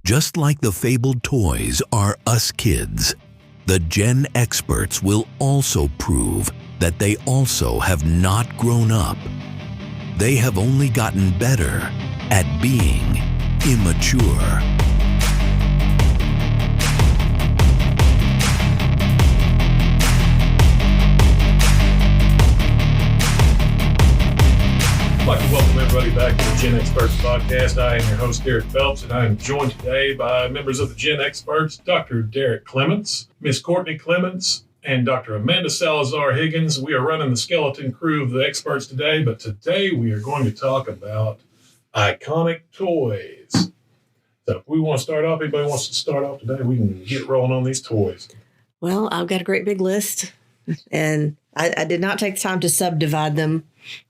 Just like the fabled toys are us kids, the GenXperts will also prove that they also have not grown up. They have only gotten better at being immature. I'd like to welcome everybody back to the GenXperts podcast. I am your host, Derek Phelps, and I am joined today by members of the GenXperts, Dr. Derek Clements, Miss Courtney Clements, and Dr. Amanda Salazar-Higgins. We are running the skeleton crew of the experts today, but today we are going to talk about iconic toys. So if we want to start off, anybody wants to start off today, we can get rolling on these toys. Well, I've got a great big list, and I did not take the time to subdivide them.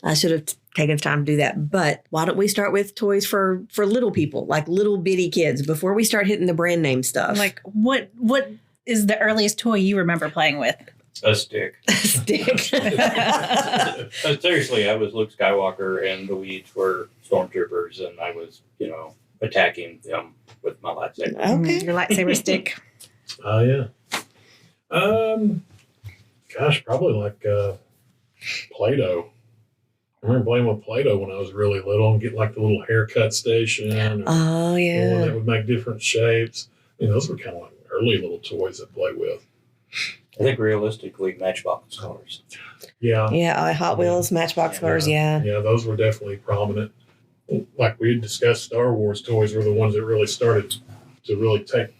I should have taken the time to do that. But why don't we start with toys for little people, like little bitty kids, before we start hitting the brand name stuff? Like, what is the earliest toy you remember playing with? A stick. A stick. Seriously, I was Luke Skywalker, and the weeds were stormtroopers, and I was, attacking them with my lightsaber. Okay. Your lightsaber stick. Oh, yeah. Gosh, probably like Play-Doh. I remember playing with Play-Doh when I was really little and get like the little haircut station. Oh, One yeah. that would make different shapes. Those were kind of like early little toys to play with. I think realistically, Matchbox cars. Yeah. Yeah, Hot Wheels, Matchbox cars, yeah. Yeah, those were definitely prominent. Like we had discussed, Star Wars toys were the ones that really started to really take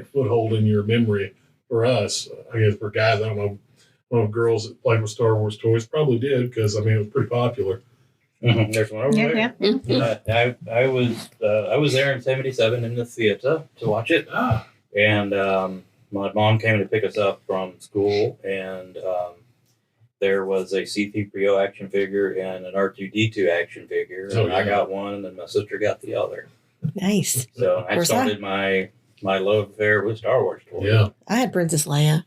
foothold in your memory for us. I guess for guys, I don't know. One of the girls that played with Star Wars toys probably did because, it was pretty popular. Mm-hmm. There's one over there. Yeah. I was there in '77 in the theater to watch it. And my mom came to pick us up from school, and there was a C-3PO action figure and an R2-D2 action figure. Oh, and yeah. I got one, and then my sister got the other. Nice. So I Where's started my love affair with Star Wars toys. Yeah. I had Princess Leia.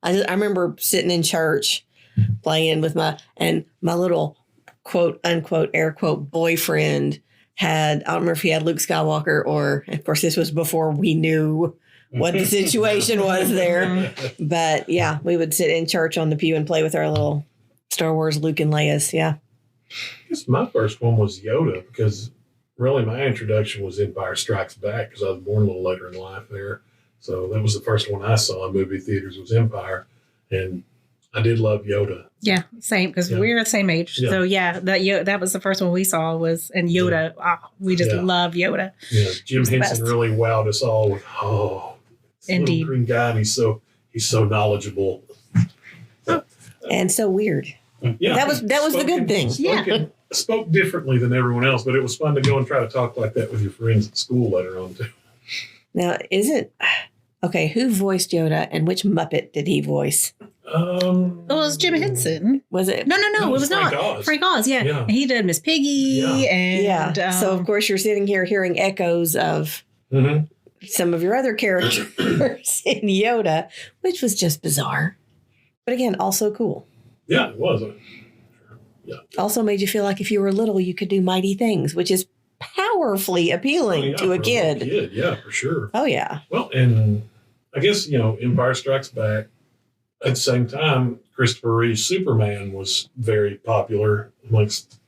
I remember sitting in church playing with my little quote unquote air quote boyfriend had, I don't remember if he had Luke Skywalker or, of course, this was before we knew what the situation was there. But yeah, we would sit in church on the pew and play with our little Star Wars Luke and Leia's. Yeah. I guess my first one was Yoda because really my introduction was Empire Strikes Back because I was born a little later in life there. So that was the first one I saw in movie theaters was Empire. And I did love Yoda. Yeah, same, because we're the same age. Yeah. So yeah, that was the first one we saw was, and Yoda, we just love Yoda. Yeah, Jim He's the Henson best. really wowed us all with, this Indeed. little green guy, and he's so knowledgeable. And so weird. Yeah, That was the good thing. Spoke differently than everyone else, but it was fun to go and try to talk like that with your friends at school later on too. Now, who voiced Yoda and which Muppet did he voice? It was Jim Henson. Was it? No, it was Frank not. Oz. Frank Oz, yeah. Yeah. And he did Miss Piggy and Yeah. So, of course, you're sitting here hearing echoes of some of your other characters in Yoda, which was just bizarre. But again, also cool. Yeah, it was. Yeah. Also made you feel like if you were little, you could do mighty things, which is powerfully appealing to for a kid. Yeah, for sure. Oh, yeah. Well, and I guess, Empire Strikes Back. At the same time, Christopher Reeve's Superman was very popular amongst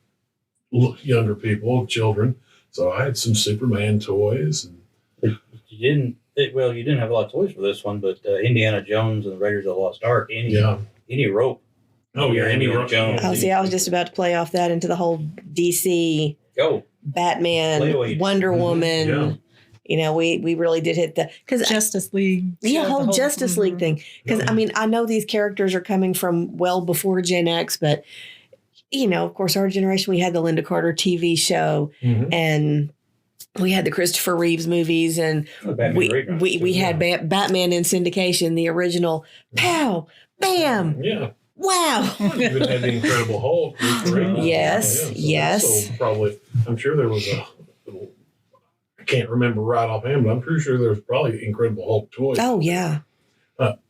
younger people, children. So I had some Superman toys. And You didn't have a lot of toys for this one, but Indiana Jones and the Raiders of the Lost Ark, any rope. Oh, yeah, Indiana Jones. Oh, see, I was just about to play off that into the whole DC, Go. Batman, Play-Doh. Wonder Woman. Yeah. We really did hit because Justice League. the whole Justice League thing. Because, Yeah. I know these characters are coming from well before Gen X, but, of course, our generation, we had the Linda Carter TV show and we had the Christopher Reeves movies and we had Batman in syndication, the original pow, bam, Yeah. wow. You even had the Incredible Hulk. Yes, yes. So probably, I'm sure there was I can't remember right offhand, but I'm pretty sure there was probably Incredible Hulk toys. Oh, yeah.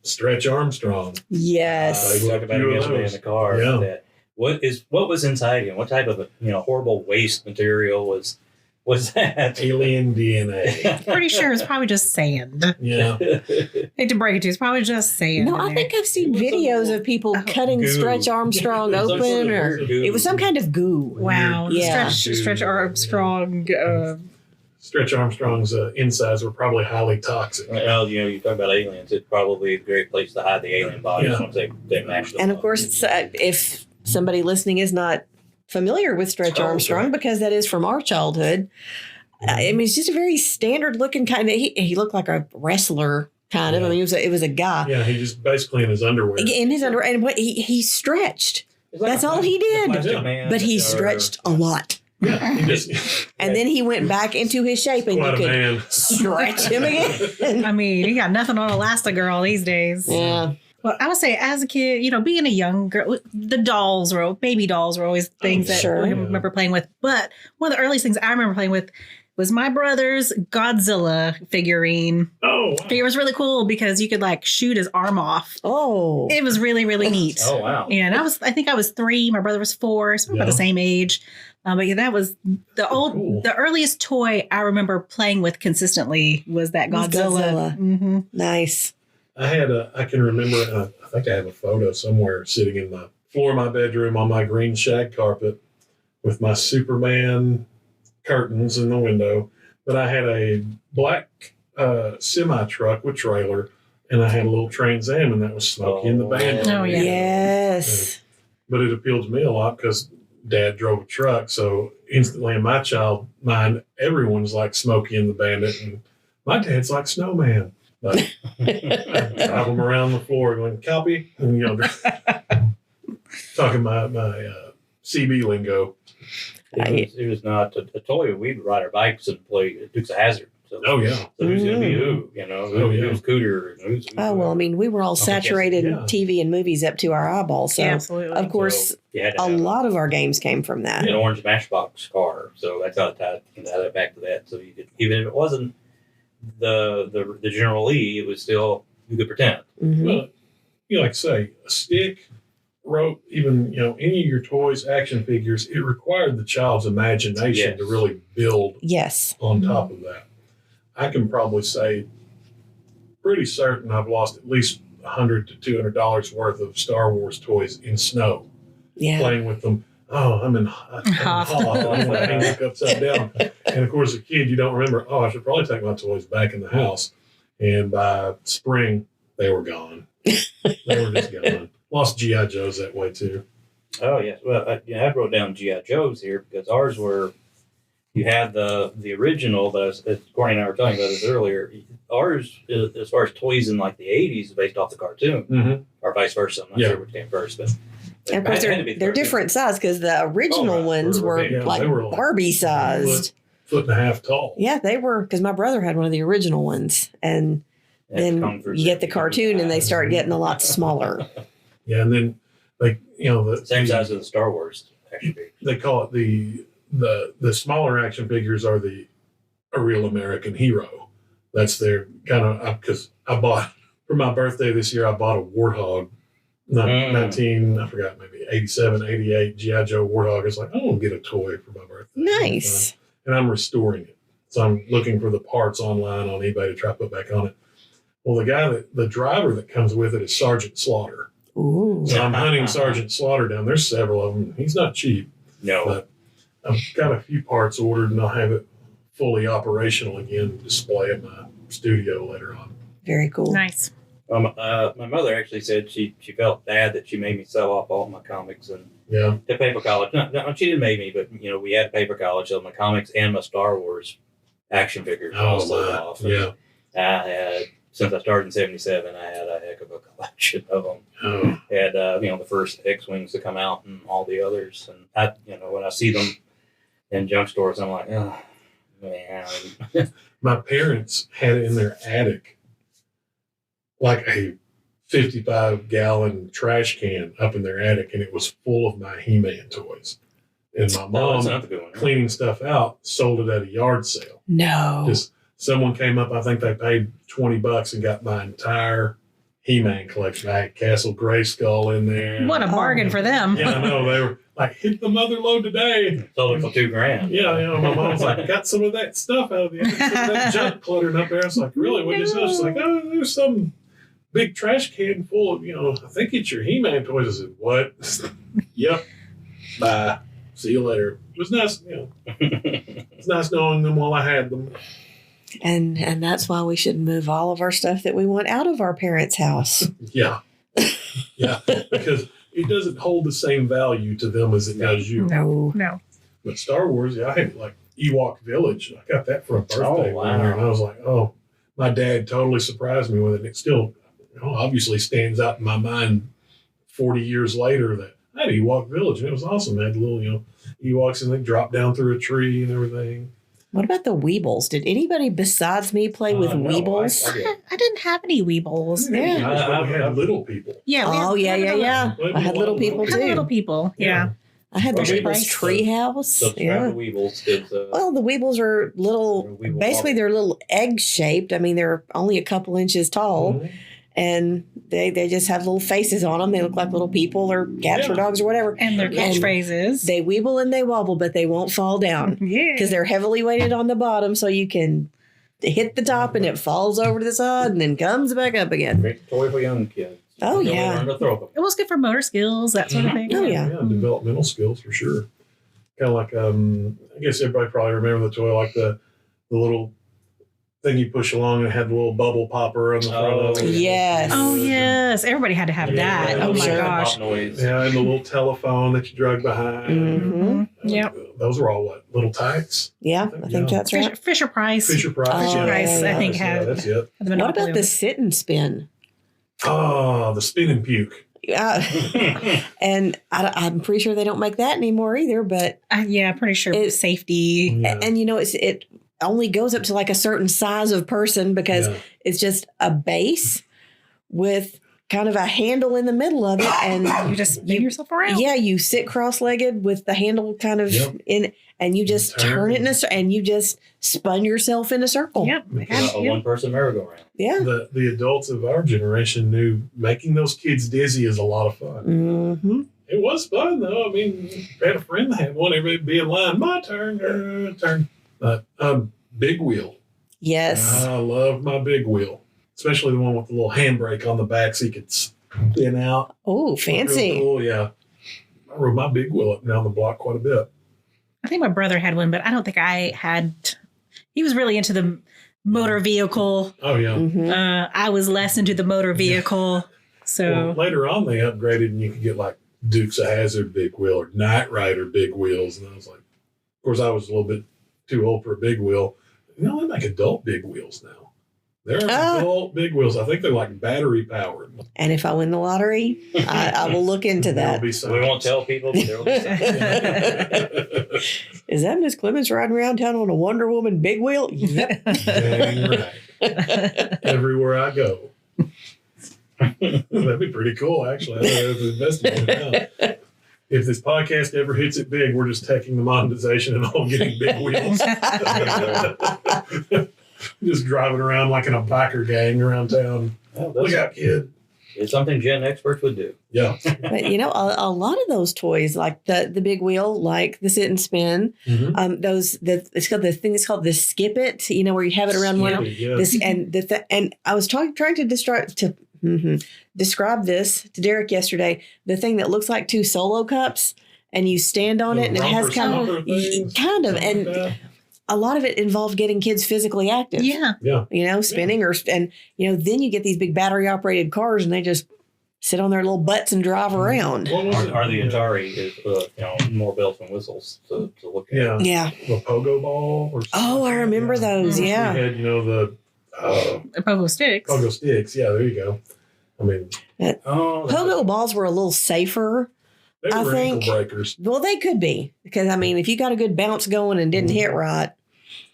Stretch Armstrong. Yes. We talked about it yesterday in the car. Yeah. That what was inside him? What type of horrible waste material was What's that? Alien DNA. Pretty sure it's probably just sand. Yeah. Hate to break it to you, it's probably just sand. No, in I there. think I've seen It was videos of people cutting goo. Stretch Armstrong It was some open, sort of or goo. it was some kind of goo. Wow. Yeah. Stretch Armstrong. Stretch Armstrong's insides were probably highly toxic. Well, you talk about aliens. It's probably a great place to hide the alien bodies Yeah. once they mash them And up. of course, if somebody listening is not familiar with Stretch Oh, Armstrong, okay. because that is from our childhood, I mean, it's just a very standard looking kind of. He looked like a wrestler, kind of. I Yeah. mean, it was a guy Yeah, he just basically in his underwear. in his underwear, and what he stretched, It's like that's a all he did. plastic man but he or- stretched a lot, Yeah, he just and then he went back into his shape, and you quite a could man. stretch him again. I mean, he got nothing on Elastigirl these days. Yeah, Well, I would say as a kid, being a young girl, the baby dolls were always things that sure. I remember playing with. But one of the earliest things I remember playing with was my brother's Godzilla figurine. Oh, wow. It was really cool because you could like shoot his arm off. oh, It was really, really neat. Oh wow. And I think I was 3. My brother was 4, so we're about Yeah. the same age. But yeah, that was Cool. the earliest toy I remember playing with consistently was that Was Godzilla. Godzilla. Mm-hmm. nice. I can remember, I think I have a photo somewhere sitting in the floor of my bedroom on my green shag carpet with my Superman curtains in the window. But I had a black semi truck with trailer, and I had a little Trans Am, and that was Smokey and the Bandit. Oh, yeah. Yes. But it appealed to me a lot because Dad drove a truck. So instantly in my child mind, everyone's like Smokey and the Bandit, and my dad's like Snowman. But I drive them around the floor going, copy, and talking my CB lingo. It was not a toy. We'd ride our bikes and play Dukes of Hazzard. So, Oh yeah, so who's going to be who? Oh, yeah. Who's Cooter? And who's Oh, well, I mean, we were all saturated in yeah. TV and movies up to our eyeballs. So, Yeah, absolutely. of course, you had to a have lot of our games came from that. an orange Matchbox car. So that's how it tied it back to that. So you could, even if it wasn't the General Lee, it was still, you could pretend. Mhm. Well, like say a stick, rope, even any of your toys, action figures. It required the child's imagination Yes. to really build Yes. on top of that. I can probably say, pretty certain I've lost at least $100 to $200 worth of Star Wars toys in snow, Yeah. playing with them. Oh, I'm hot. I want to hang it upside down. And of course, as a kid, you don't remember, oh, I should probably take my toys back in the house. And by spring, they were gone. They were just gone. Lost G.I. Joes that way too. Oh, yes. Well, I wrote down G.I. Joes here because ours were, you had the original, but as Courtney and I were talking about this earlier, ours, as far as toys in like the 80s, is based off the cartoon, Mm-hmm. or vice versa. I'm not Yeah. sure which came first, but And of course, it had to be the they're cartoon. different size because the original Oh, right. ones were Yeah, like they were like Barbie sized. Foot and a half tall. Yeah, they were, because my brother had one of the original ones. And That's then Comfort you get the Zone. cartoon and they start getting a lot smaller. Yeah, and then Same size as the Star Wars action figures. they call it the smaller action figures are a real American hero. That's their kind of, because I bought for my birthday this year, I bought a Warthog, 19, I forgot, maybe 87, 88 G.I. Joe Warthog. It's like, I want to get a toy for my birthday. Nice. And I'm restoring it. So I'm looking for the parts online on eBay to try to put back on it. Well, the driver that comes with it is Sergeant Slaughter. Ooh. So I'm hunting Sergeant Slaughter down. There's several of them. He's not cheap. No. But I've got a few parts ordered, and I'll have it fully operational again to display at my studio later on. Very cool. Nice. My mother actually said she felt bad that she made me sell off all my comics and Yeah. to paper college. No, she didn't make me, but we had a paper college of my comics and my Star Wars action figures all sold off. And Yeah. I had, since I started in '77, I had a heck of a collection of them. Oh, I had the first X-wings to come out and all the others, and I when I see them in junk stores, I'm like, oh man. my parents had it in their attic, like a 55-gallon trash can up in their attic, and it was full of my He-Man toys. And my No, that's mom, not the good one. cleaning stuff out, sold it at a yard sale. No. Just someone came up, I think they paid $20 and got my entire He-Man collection. I had Castle Grayskull in there. What a bargain for them. Yeah, I know. They were like, hit the mother load today. Sold it for $2,000. Yeah, my mom was like, got some of that stuff out of the some of that junk cluttering up there. I was like, really? What is this? She's like, oh, there's some big trash can full of, I think it's your He-Man toys. I said, what? Yep. Bye. See you later. It was nice, It's nice knowing them while I had them. And that's why we should move all of our stuff that we want out of our parents' house. Yeah. Yeah. Because it doesn't hold the same value to them as it does you. No. But Star Wars, I had like Ewok Village. I got that for a birthday. Oh, wow. One year, and I was like, my dad totally surprised me with it. And it still obviously stands out in my mind 40 years later that I had Ewok Village. And it was awesome. They had little, Ewoks and they dropped down through a tree and everything. What about the Weebles? Did anybody besides me play with No, Weebles? I didn't have any Weebles. Yeah. I had little people. Yeah. Oh, yeah. I had little people I had little too. people. Yeah. I had the Okay. Weebles treehouse. Subscribe to Weebles. Kids, Well, the Weebles are little, Weeble basically ball. they're little egg shaped. I mean, they're only a couple inches tall. Mhm. And they just have little faces on them. They look like little people or cats or dogs or whatever. And their catchphrases. They weeble and they wobble, but they won't fall down Yeah. because they're heavily weighted on the bottom, so you can hit the top and it falls over to the side and then comes back up again. Great toy for young kids. Oh, Really yeah. learn to throw them. It was good for motor skills, that sort of thing. Oh, yeah. Developmental skills for sure. Kind of like, I guess everybody probably remember the toy, like the little thing you push along and it had the little bubble popper on the front of it. Yes. Oh, yes. Everybody had to have Yeah. that. Oh, Oh, my sure. gosh. Pop noise. Yeah, and the little telephone that you drug behind. Mm-hmm. Yep. Those were all what? Little tykes? Yeah, I think that's right. Fisher Price. Fisher Price. Oh, yeah. Price, I think, had- that's it. The What Monopoly about the one. sit and spin? Oh, the spin and puke. And I'm pretty sure they don't make that anymore either, but Yeah, pretty sure It- safety. Yeah. and it only goes up to like a certain size of person because Yeah. it's just a base with kind of a handle in the middle of it, and You just spin yourself around. yeah, you sit cross-legged with the handle kind of Yep. in, and you just turn it in and you just spun yourself in a circle. Yep. A one-person merry-go-round. Yeah. The adults of our generation knew making those kids dizzy is a lot of fun. Mm-hmm. It was fun though. I mean, I had a friend that had one. Everybody be in line. My turn. Turn. Big wheel. Yes. I love my big wheel, especially the one with the little handbrake on the back so you could spin out. Oh, fancy. Real cool, yeah. I rode my big wheel up and down the block quite a bit. I think my brother had one, but I don't think I had. He was really into the motor vehicle. Oh yeah. Mhm. I was less into the motor vehicle. Well, So later on, they upgraded and you could get like Dukes of Hazzard big wheel or Knight Rider big wheels. And I was like, of course, I was a little bit too old for a big wheel. They make adult big wheels now. They're adult big wheels. I think they're like battery powered. And if I win the lottery, I will look into There'll that. be We won't tell people, but there will be some. Is that Miss Clemens riding around town on a Wonder Woman big wheel? Yep. Dang right. Everywhere I go. That'd be pretty cool, actually. I have to investigate it now. If this podcast ever hits it big, we're just taking the monetization and all getting big wheels. Just driving around like in a biker gang around town. Well, Look out, kid. It's something Gen Experts would do. Yeah. But a lot of those toys, like the big wheel, like the sit and spin, it's called the thing that's called the skip it. Where you have it around one. Yeah. This and I was trying to describe this to Derek yesterday. The thing that looks like two Solo cups, and you stand on it, and it has kind of, and a lot of it involved getting kids physically active. yeah. Spinning then you get these big battery operated cars, and they just sit on their little butts and drive around. What was it? Or the Atari is, more bells and whistles to look at. Yeah. Yeah. The pogo ball. Or Oh, I remember those. We Yeah. had, the Pogo sticks. pogo sticks. Yeah, there you go. I mean, Pogo balls were a little safer. they I were think- ankle breakers. Well, they could be because if you got a good bounce going and didn't hit right,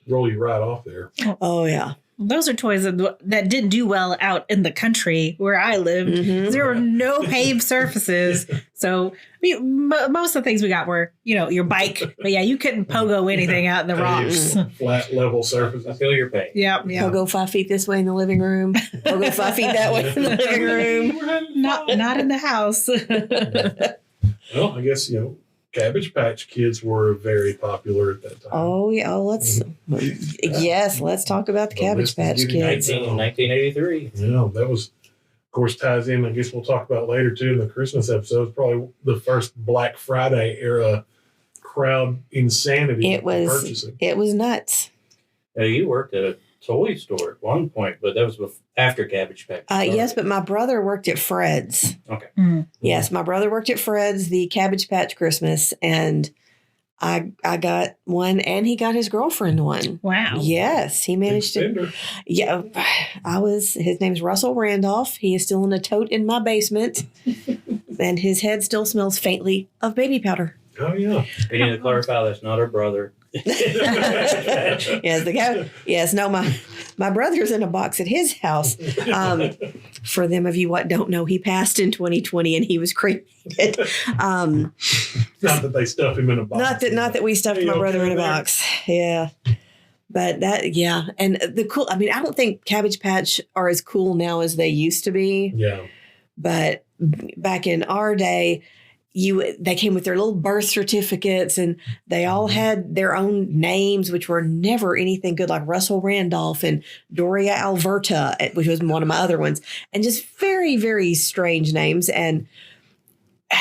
Roll you right off there. oh yeah. Those are toys that didn't do well out in the country where I lived. Mhm. There were no paved surfaces. So most of the things we got were, your bike. But yeah, you couldn't pogo anything out in the rocks. Flat level surfaces. I feel your pain. Yeah. I'll go 5 feet this way in the living room. I'll go 5 feet that way in the living room. Not in the house. Well, I guess, Cabbage Patch Kids were very popular at that time. Oh, yeah. Let's talk about the Cabbage Patch Kids. 1983. Yeah, that was, of course, ties in. I guess we'll talk about later too in the Christmas episode. It's probably the first Black Friday era crowd insanity. It was nuts. Now, you worked at a toy store at one point, but that was after Cabbage Patch. Yes, but my brother worked at Fred's. Okay. Yes, my brother worked at Fred's, the Cabbage Patch Christmas, and I got one, and he got his girlfriend one. Wow. Yes, he managed to. Yeah, his name's Russell Randolph. He is still in a tote in my basement, and his head still smells faintly of baby powder. Oh, yeah. We need to clarify that's not her brother. Yes, no, my brother's in a box at his house. For them of you what don't know, he passed in 2020 and he was cremated. Not that they stuffed him in a box. Not that we stuffed my brother in a box. Yeah. But and I don't think Cabbage Patch are as cool now as they used to be. Yeah. But back in our day, they came with their little birth certificates, and they all had their own names, which were never anything good, like Russell Randolph and Doria Alberta, which was one of my other ones, and just very, very strange names. And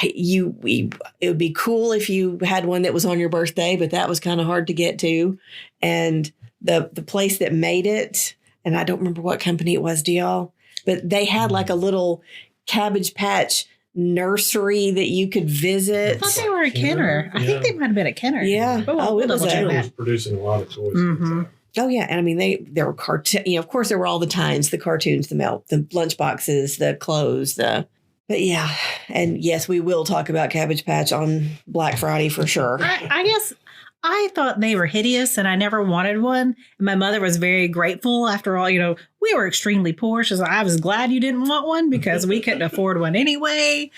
it would be cool if you had one that was on your birthday, but that was kind of hard to get to. And the place that made it, and I don't remember what company it was, do y'all? But they had like a little Cabbage Patch nursery that you could visit. I thought they were a Kenner. I think they might have been a Kenner. Yeah. Kenner was producing a lot of toys. Mm-hmm. Oh yeah, and I mean there were cartoon. Of course there were all the times, the cartoons, the lunch boxes, the clothes, but yeah, and yes, we will talk about Cabbage Patch on Black Friday for sure. I guess I thought they were hideous and I never wanted one. And my mother was very grateful. After all, we were extremely poor. She was like, I was glad you didn't want one because we couldn't afford one anyway.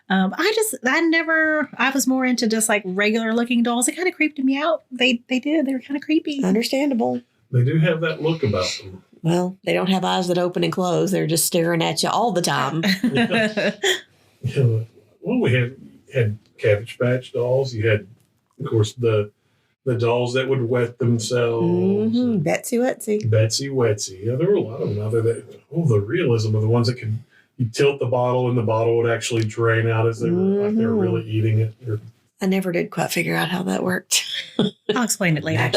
I was more into just like regular looking dolls. It kind of creeped me out. They did. They were kind of creepy. Understandable. They do have that look about them. Well, they don't have eyes that open and close. They're just staring at you all the time. Well, we had Cabbage Patch dolls. You had, of course, the dolls that would wet themselves. Mm-hmm. Betsy Wetsy. Yeah, there were a lot of them out there the realism of the ones that you tilt the bottle and the bottle would actually drain out as they were like they were really eating it. I never did quite figure out how that worked. I'll explain it later.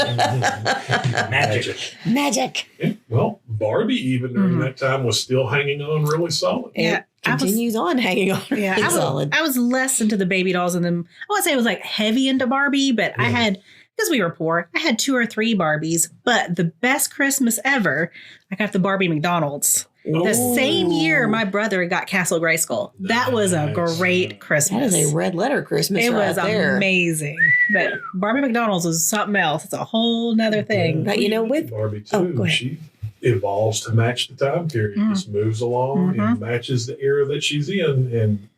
Magic. Yeah, well, Barbie even during that time was still hanging on really solid. Yeah. Continues on hanging on. Yeah, solid. I was less into the baby dolls and them. I wouldn't say I was like heavy into Barbie, but I had, because we were poor, I had 2 or 3 Barbies. But the best Christmas ever, I got the Barbie McDonald's. The same year my brother got Castle Grayskull. That was a great Christmas. That is a red letter Christmas. It was there. Amazing. But Barbie McDonald's was something else. It's a whole nother thing. But with Barbie too, she evolves to match the time period. Just moves along and matches the era that she's in. And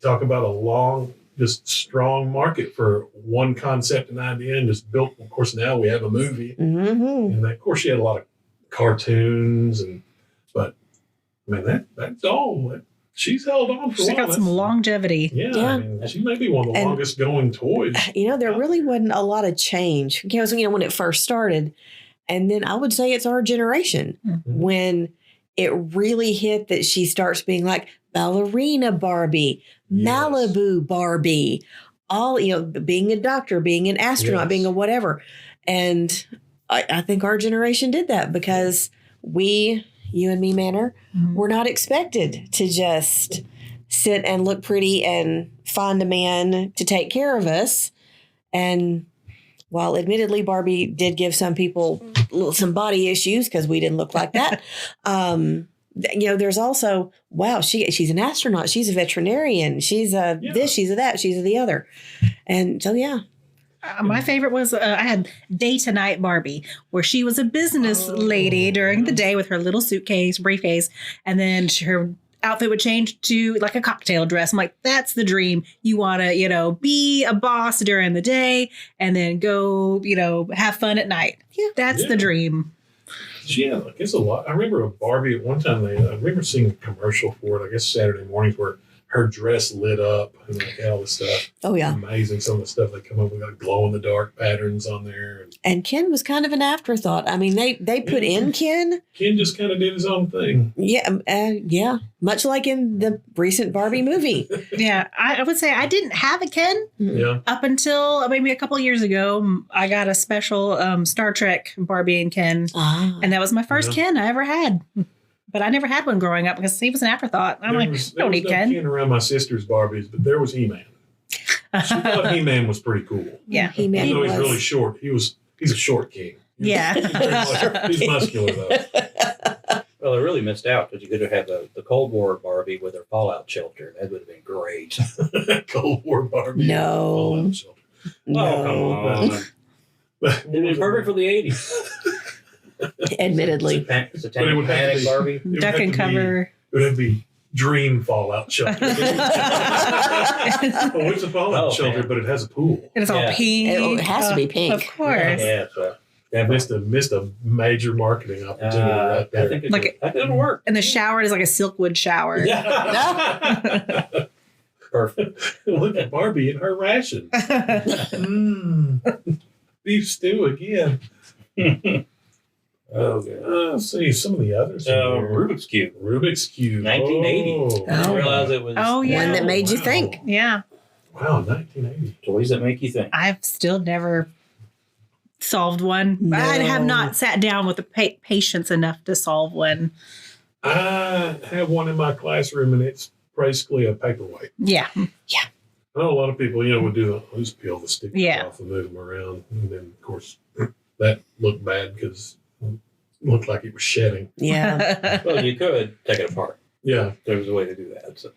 talk about a long, just strong market for one concept and idea, and just built. Of course, now we have a movie, and of course she had a lot of cartoons but man, that doll, she's held on for a while. She's got some longevity. Yeah. I mean, she may be one of the longest going toys. There really wasn't a lot of change because when it first started, and then I would say it's our generation when it really hit that she starts being like ballerina Barbie, Malibu Barbie, all being a doctor, being an astronaut, being a whatever, and I think our generation did that because you and me, Manor, we're not expected to just sit and look pretty and find a man to take care of us. And while admittedly Barbie did give some people some body issues because we didn't look like that, there's also, she's an astronaut, she's a veterinarian, she's a this, she's a that, she's a the other. And so, My favorite was I had Day to Night Barbie, where she was a business lady during the day with her little suitcase, briefcase, and then her outfit would change to like a cocktail dress. I'm like, that's the dream. You want to, be a boss during the day and then go, have fun at night. Yeah, that's the dream. Yeah, I guess a lot. I remember a Barbie at one time. I remember seeing a commercial for it, I guess Saturday mornings, where her dress lit up and like all this stuff. Oh, yeah. Amazing. Some of the stuff they come up with, like glow in the dark patterns on there. And Ken was kind of an afterthought. I mean, they put in Ken. Ken just kind of did his own thing. Yeah. Yeah. Much like in the recent Barbie movie. Yeah. I would say I didn't have a Ken up until maybe a couple of years ago. I got a special Star Trek Barbie and Ken. And that was my first Ken I ever had. But I never had one growing up because he was an afterthought. I'm I don't need Ken. Ken around my sister's Barbies, but there was He-Man. She thought He-Man was pretty cool. Yeah, He-Man. Even though he's really short, he's a short king. Yeah, he's muscular though. Well, I really missed out because you could have had the Cold War Barbie with her fallout shelter. That would have been great. Cold War Barbie. No. Fallout shelter. Oh, come on. It'd been perfect for the 80s. Admittedly. Satanic Panic Barbie. Duck and cover. It would have to be Dream Fallout Shelter. It's a fallout shelter, man. but it has a pool. And it's all pink. It has to be pink. Of course. Yeah, so Missed a major marketing opportunity right there. I think that didn't work. And the shower is like a Silkwood shower. Perfect. Look at Barbie and her ration. Beef stew again. Let's see some of the others. Rubik's Cube. Rubik's Cube. 1980. Oh. I didn't realize it was One that made you think. Yeah. Wow, 1980. toys that make you think. I've still never solved one. No. I have not sat down with the patience enough to solve one. I have one in my classroom, and it's basically a paperweight. Yeah. I know a lot of people, would just peel the stickers Yeah. off and move them around. And then, of course, that looked bad because it looked like it was shedding. Yeah. Well, you could take it apart. Yeah. There was a way to do that. So.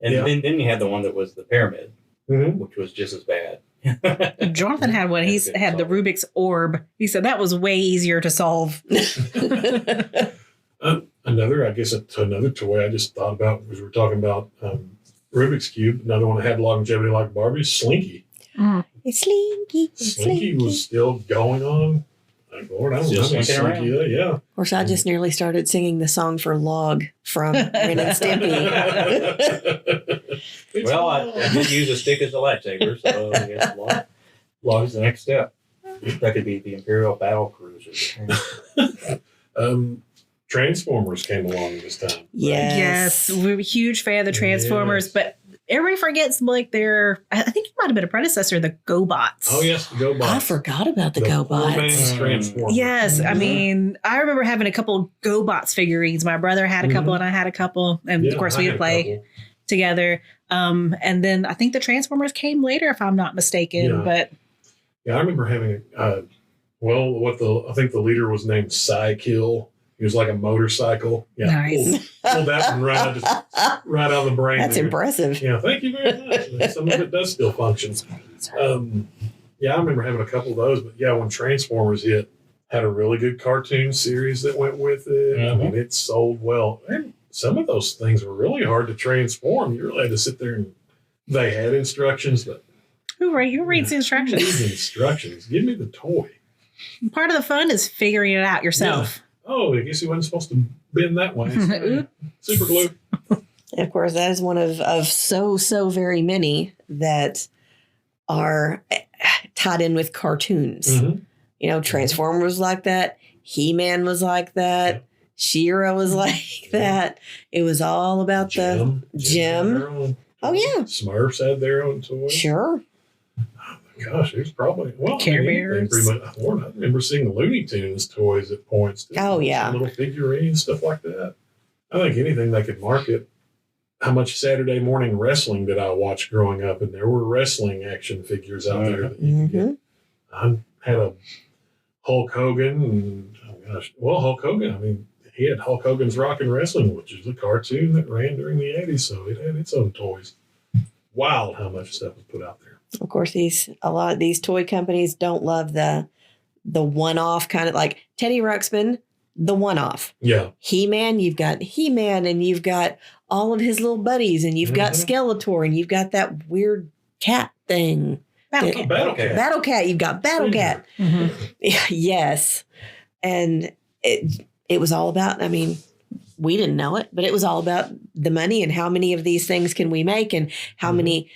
And Yeah. then you had the one that was the pyramid, Mm-hmm. which was just as bad. Jonathan had one. He's had the Rubik's orb. He said that was way easier to solve. Another toy I just thought about was we're talking about Rubik's Cube. Another one that had longevity like Barbie's, Slinky. It's Slinky. Slinky was still going on. Like, Lord, I don't Still know. slinking around. Slinky, yeah. Of course, I just nearly started singing the song for Log from Ren and Stimpy. Well, I did use a stick as a lightsaber, so I guess log is the next step. That could be the Imperial Battle Cruiser. Transformers came along this time. Yes. We're a huge fan of the Transformers, Yes. but everybody forgets I think it might have been a predecessor, the GoBots. Oh, yes, the GoBots. I forgot about the four-man GoBots. Transformers. Yes, I mean, I remember having a couple GoBots figurines. My brother had a couple, and I had a couple, and of course we would play together. And then I think the Transformers came later, if I'm not mistaken. Yeah. But I remember having I think the leader was named Psykill. He was like a motorcycle. Yeah, Nice. pulled that one right out of the brain. That's there. impressive. Yeah, thank you very much. Some of it does still function. I remember having a couple of those, but when Transformers hit, had a really good cartoon series that went with it. Mhm. I mean, it sold well. And some of those things were really hard to transform. You really had to sit there and they had instructions, but who reads the instructions? these instructions. Give me the toy. Part of the fun is figuring it out yourself. Oh, I guess he wasn't supposed to bend that way. Super glue. And of course, that is one of so very many that are tied in with cartoons. Mm-hmm. Transformers was like that. He-Man was like that. She-Ra was like that. It was all about the Gem. Oh, yeah. Smurfs had their own toys. Sure. Gosh, there's probably Care Bears. pretty much. I remember seeing Looney Tunes toys at points. Too. Oh, yeah. Little figurines, stuff like that. I think anything they could market. How much Saturday morning wrestling did I watch growing up? And there were wrestling action figures out there that you could get. I had a Hulk Hogan, and Hulk Hogan. I mean, he had Hulk Hogan's Rockin' Wrestling, which is a cartoon that ran during the 80s, so it had its own toys. Wild how much stuff was put out there. Of course, a lot of these toy companies don't love the one-off kind of like Teddy Ruxpin, the one-off. Yeah. He-Man, you've got He-Man, and you've got all of his little buddies, and you've got Skeletor, and you've got that weird cat thing. Battle Cat. Battle Cat. Battle Cat, you've got Battle Cat. Mhm. Yes. And it was all about, I mean, we didn't know it, but it was all about the money and how many of these things can we make and how many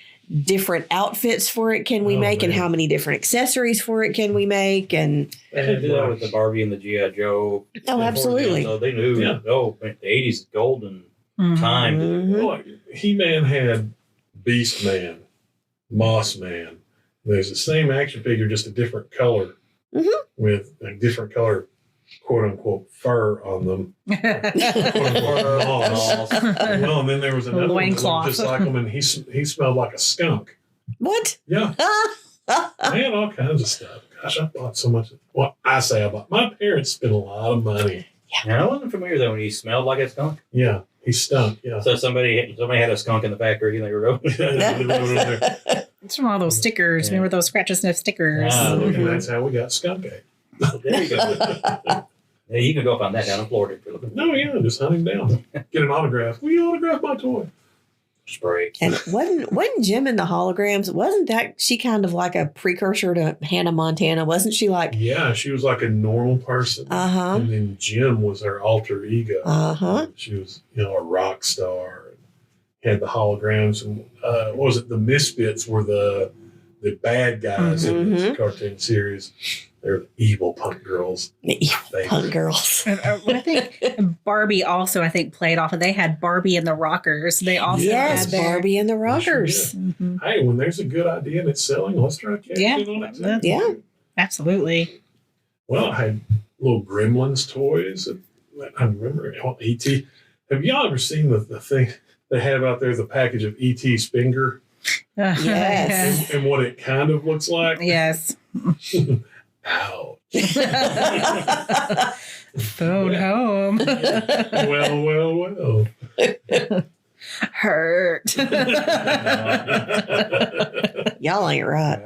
different outfits for it can we make and how many different accessories for it can we make. And They did that with the Barbie and the G.I. Joe. oh, absolutely. So they knew, the 80s is golden time. Mhm. Well, He-Man had Beast Man, Moss Man. There's the same action figure, just a different color with a different color, quote unquote, fur on them. Moss. Well, and then there was another one that Loincloth. looked just like him, and he smelled like a skunk. What? Yeah. I had all kinds of stuff. Gosh, I bought so much. Well, I say I bought. My parents spent a lot of money. Yeah, I wasn't familiar though when he smelled like a skunk. Yeah, he stunk. Yeah. So somebody had a skunk in the factory and they were over. It's from all those stickers. Yeah. Remember those scratch and sniff stickers? Ah, And that's how we got skunk ape. There you go. Yeah, you can go find that down in Florida if you're looking. No, yeah, just hunt him down. Get an autograph. Will you autograph my toy? Spray. And wasn't Jim in the holograms? Wasn't that she kind of like a precursor to Hannah Montana? Wasn't she like? Yeah, she was like a normal person. Uh-huh. And then Jim was her alter ego. Uh-huh. She was, a rock star. And had the holograms. And what was it? The Misfits were the bad guys in this cartoon series. They're evil punk girls. The evil punk girls. And, I think Barbie also, played off of. They had Barbie and the Rockers. They also Yes, had their, Barbie and the Rockers. Mhm. Hey, when there's a good idea and it's selling, let's try to catch it on it. Too. Yeah. Absolutely. Well, I had little Gremlins toys. I remember E.T. Have y'all ever seen the thing they have out there, the package of E.T. Spinger Yes. and what it kind of looks like? Yes. Ouch. Phone home. Well. Hurt. Y'all ain't right.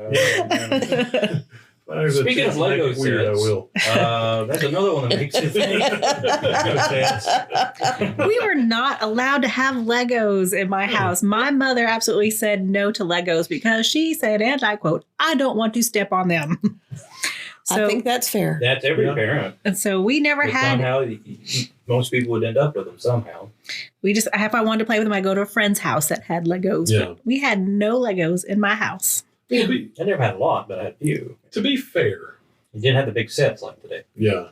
Speaking of Lego weird, I sets, will. that's another one that makes you think. We were not allowed to have Legos in my house. My mother absolutely said no to Legos because she said, and I quote, "I don't want to step on them." So, I think that's fair. That's every parent. and so we never But had. somehow, most people would end up with them somehow. We just, if I wanted to play with them, I go to a friend's house that had Legos. Yeah. But we had no Legos in my house. I never had a lot, but I had a few. To be fair, You didn't have the big sets like today. yeah.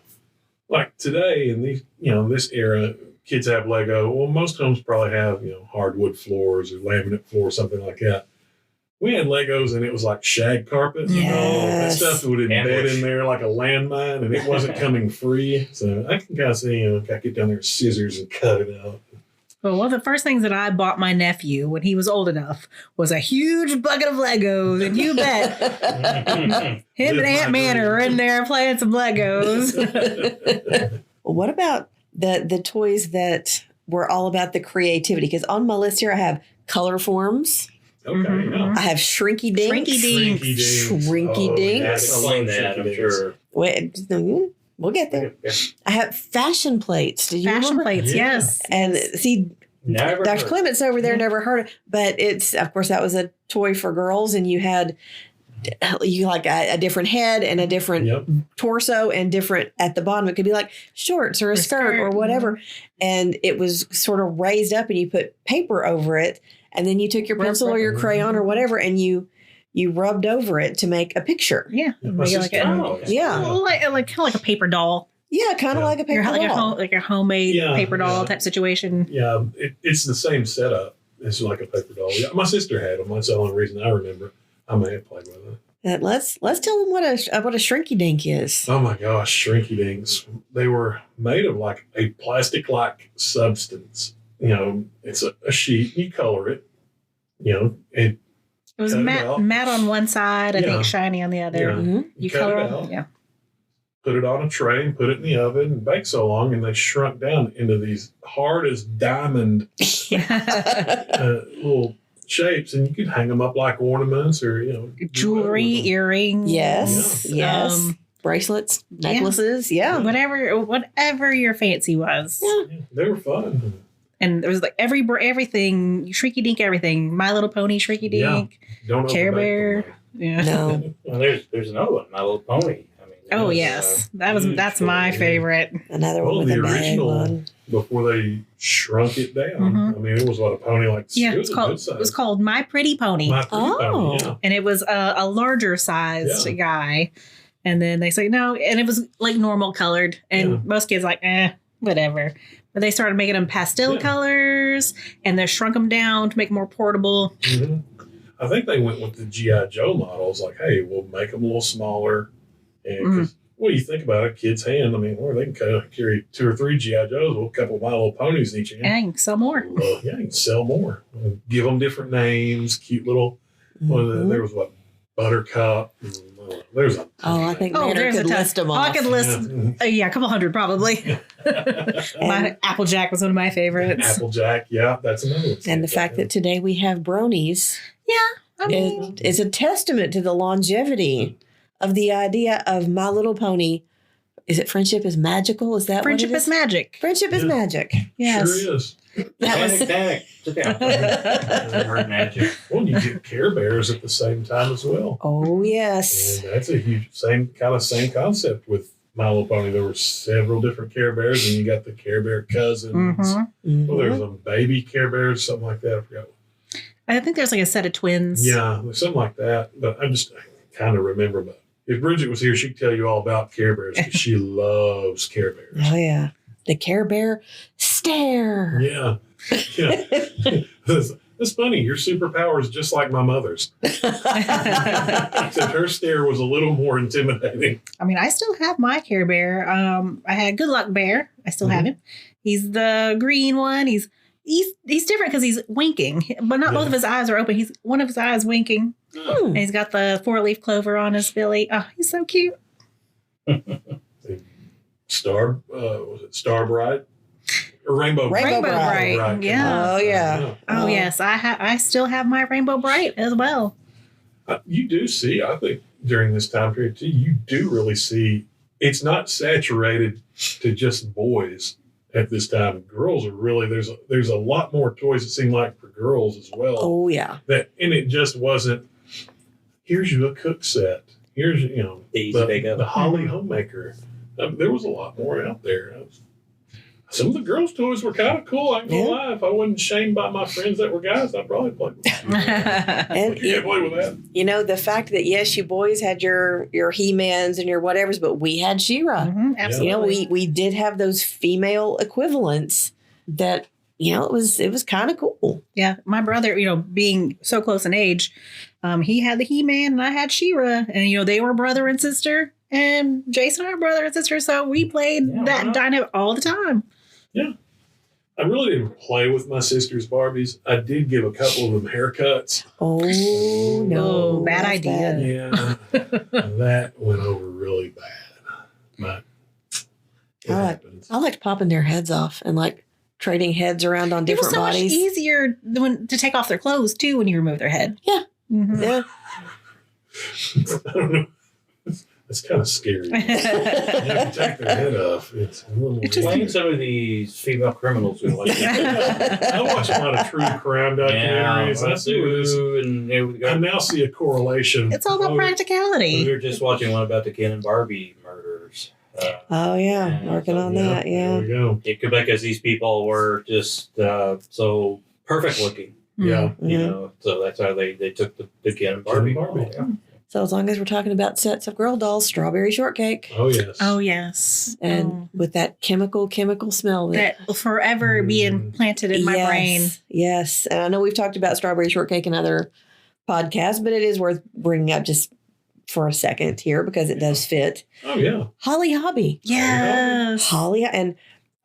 Like today in these, this era, kids have Lego. Well, most homes probably have, hardwood floors or laminate floors, something like that. We had Legos and it was like shag carpet. Yes. That stuff would embed Ambush. in there like a landmine and it wasn't coming free. So I can kind of see, I get down there with scissors and cut it out. Well, one of the first things that I bought my nephew when he was old enough was a huge bucket of Legos. And you bet him and Aunt Man are in there playing some Legos. Well, what about the toys that were all about the creativity? Because on my list here, I have color forms. Okay, yeah. I have Shrinky Dinks. Shrinky Dinks. Shrinky Oh, Dinks. yes. Explain that, I'm sure. Wait, we'll get there. I have fashion plates. Did you Fashion remember? plates, Yeah. yes. And see, Never Dr. heard. Clements over there never heard it, but it's, of course, that was a toy for girls, and you had like a different head and a different Yep. torso and different at the bottom. It could be like shorts or a skirt or whatever. And it was sort of raised up and you put paper over it. And then you took your pencil or your crayon or whatever and you rubbed over it to make a picture. Yeah. My Make it like sister- a, Yeah. like kind of like a paper doll. Yeah, kind of Yeah. like a paper Like doll. a homemade Yeah, paper doll yeah. type situation. Yeah, it's the same setup. It's like a paper doll. Yeah, my sister had them. That's the only reason I remember. I may have played with it. Let's tell them what a Shrinky Dink is. Oh my gosh, Shrinky Dinks. They were made of like a plastic-like substance. It's a sheet. You color it. It It was Cut it matte out. on one side, I Yeah. think shiny on the other. Yeah. Mhm. You cut color it out, yeah. put it on a tray, and put it in the oven, and bake so long, and they shrunk down into these hard as diamond little shapes, and you could hang them up like ornaments or Jewelry, earrings. Yes. Yes. Bracelets, necklaces. Yeah. Whatever your fancy was. Yeah, they were fun. And there was like everything, Shrinky Dink, everything. My Little Pony, Shrinky Dink, Don't Care overbake Bear. them, Yeah. No. Well, there's another one, My Little Pony. I mean, Oh there's, yes, huge that's my toy. favorite. Another Well, one with the a bag original one. before they shrunk it down. Mhm. I mean, it was a pony like Yeah, it was a good size. it was called My Pretty Pony, My Pretty Pony, Oh. and it was a larger sized Yeah. guy. And then they say no, and it was like normal colored, and Yeah. most kids like whatever. But they started making them pastel Yeah. colors, and they shrunk them down to make them more portable. Mhm. I think they went with the G.I. Joe models, like, hey, we'll make them a little smaller. And 'cause what do you think about a kid's hand? I mean, they can carry 2 or 3 G.I. Joes with a couple of My Little Ponies in each hand. And some more. Well, yeah, you can sell more. Give them different names, cute little. Mhm. There was Buttercup. There's a. Oh, I think Manor there's could a ton. list them Oh, I off. could list, Yeah. a couple hundred probably. My Applejack was one of my favorites. Applejack, yeah, that's another one. And the fact that today we have bronies I mean, is a testament to the longevity of the idea of My Little Pony. Is it friendship is magical? Is that friendship what it is magic. Friendship is Yeah. magic. Yes. Sure is. That was Panic. Sit down. Word magic. Well, you get Care Bears at the same time as well. Oh yes. And that's a huge same concept with My Little Pony. There were several different Care Bears, and you got the Care Bear cousins. Mhm. Well, there's Mhm. a baby Care Bears, something like that. I forgot. I think there's like a set of twins. Yeah, something like that. But I kind of remember. But if Bridget was here, she'd tell you all about Care Bears because she loves Care Bears. Oh yeah. The Care Bear stare. Yeah. Yeah. It's funny. Your superpower is just like my mother's. Except her stare was a little more intimidating. I mean, I still have my Care Bear. I had Good Luck Bear. I still have him. He's the green one. He's different because he's winking, but not both of his eyes are open. He's one of his eyes winking. Hmm. And he's got the 4-leaf clover on his belly. Oh, he's so cute. Was it Star Bright? Or Rainbow Rainbow Bright. Bright. Yeah. Oh yeah. Oh, yes. I still have my Rainbow Bright as well. You do see, I think, during this time period, too, you do really see it's not saturated to just boys at this time. Girls are really, there's a lot more toys, it seemed like, for girls as well. Oh yeah. And it just wasn't, here's you a cook set. Here's, The easy to pick up. the Holly homemaker. There was a lot more out there. Some of the girls' toys were kind of cool. I ain't gonna lie. If I wasn't shamed by my friends that were guys, I'd probably play with them. And You can't play with that. the fact that yes, you boys had your He-Mans and your whatevers, but we had She-Ra. Absolutely. We did have those female equivalents that it was kind of cool. Yeah, my brother, being so close in age, he had the He-Man and I had She-Ra, and they were brother and sister, and Jason and I were brother and sister, so we played that dynamic all the time. Yeah. I really didn't play with my sister's Barbies. I did give a couple of them haircuts. Oh no, Oh, bad that's idea. bad. Yeah. That went over really bad. But it happens. I liked popping their heads off and like trading heads around on It was different so bodies. much easier to take off their clothes too when you remove their head. Yeah. Mhm. Yeah. I don't know. It's kind of scary. You have to take their head off. It's a little Explain some of these female criminals who like I watch a lot of true crime documentaries. I see this. and I now see a correlation. It's all about we practicality. were just watching one about the Ken and Barbie murders. Oh yeah, Yeah, working on Yeah, that. There Yeah. we go. It could because these people were just so perfect looking, Yeah. Mhm. So that's how they took the Ken and Barbie. Ken and Barbie. Yeah. So as long as we're talking about sets of girl dolls, strawberry shortcake, Oh, yes. Oh yes, and with that chemical smell that will forever be implanted in my brain. Yes, and I know we've talked about strawberry shortcake in other podcasts, but it is worth bringing up just for a second here because it does fit. Oh, yeah. Holly Hobby. Yes. Holly, and